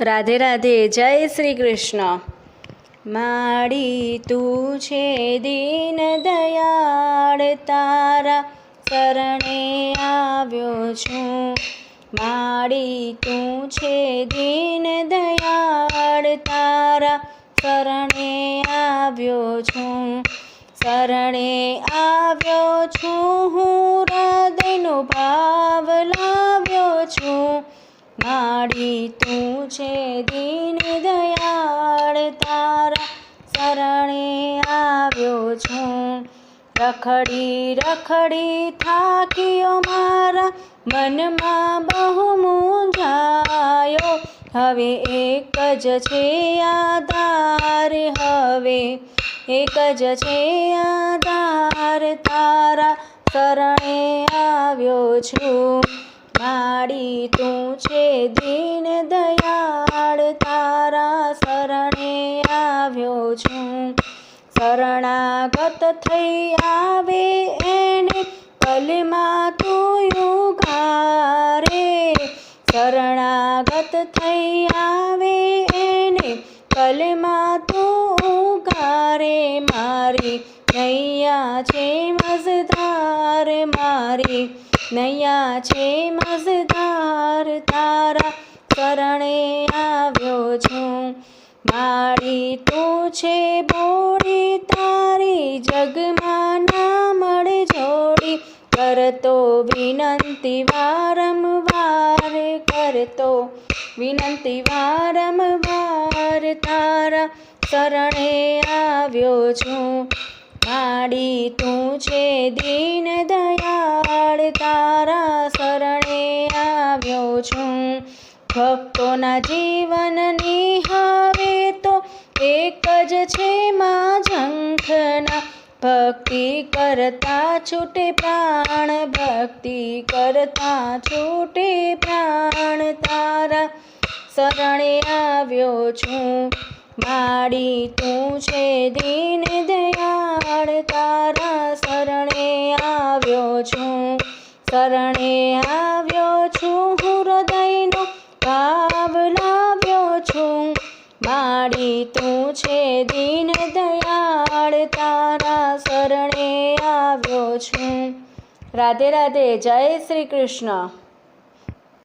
રાધે રાધે, જય શ્રી કૃષ્ણ। માડી તું છે દીન દયાળ, તારા શરણે આવ્યો છું। માડી તું છે દીન દયાળ, તારા શરણે આવ્યો છું। શરણે આવ્યો છું, હું હૃદયનો ભાવ લાવ્યો છું। માડી તું છે દીન દયાળ, તારા શરણે આવ્યો છું। રખડી રખડી થાક્યો મારા મનમાં બહુ મૂંઝાયો, હવે એક જ છે આધાર, હવે એક જ છે આધાર, તારા શરણે આવ્યો છું। માડી તું છે દીન દયાળ, તારા શરણે આવ્યો છું। શરણાગત થઈ આવે એને પલમાં તું ઉઘારે, શરણાગત થઈ આવે એને પલમાં તું ઉઘારે। મારી નૈયા છે મજધાર, મારી નૈયા છે મજધાર, તારા શરણે આવ્યો છું। માડી તું છે બોડી, તારી જગમાં ના મળે જોડી, કરતો વિનંતી વારંવાર, કરતો વિનંતી વારંવાર, તારા શરણે આવ્યો છું। માડી તું છે દીન દયાળ, તારા શરણે આવ્યો છું। ભક્તોના જીવનની હવે તો એક જ છે માં ઝંખના, ભક્તિ કરતા છૂટે પ્રાણ, ભક્તિ કરતા છૂટે પ્રાણ, તારા શરણે આવ્યો છું। માડી તું છે દીન દયાળ, તારા શરણે આવ્યો છું। શરણે આવ્યો છું, હું હૃદયનો ભાવ લાવ્યો છું। માડી તું છે દીન દયાળ, તારા શરણે આવ્યો છું। રાધે રાધે, જય શ્રી કૃષ્ણ।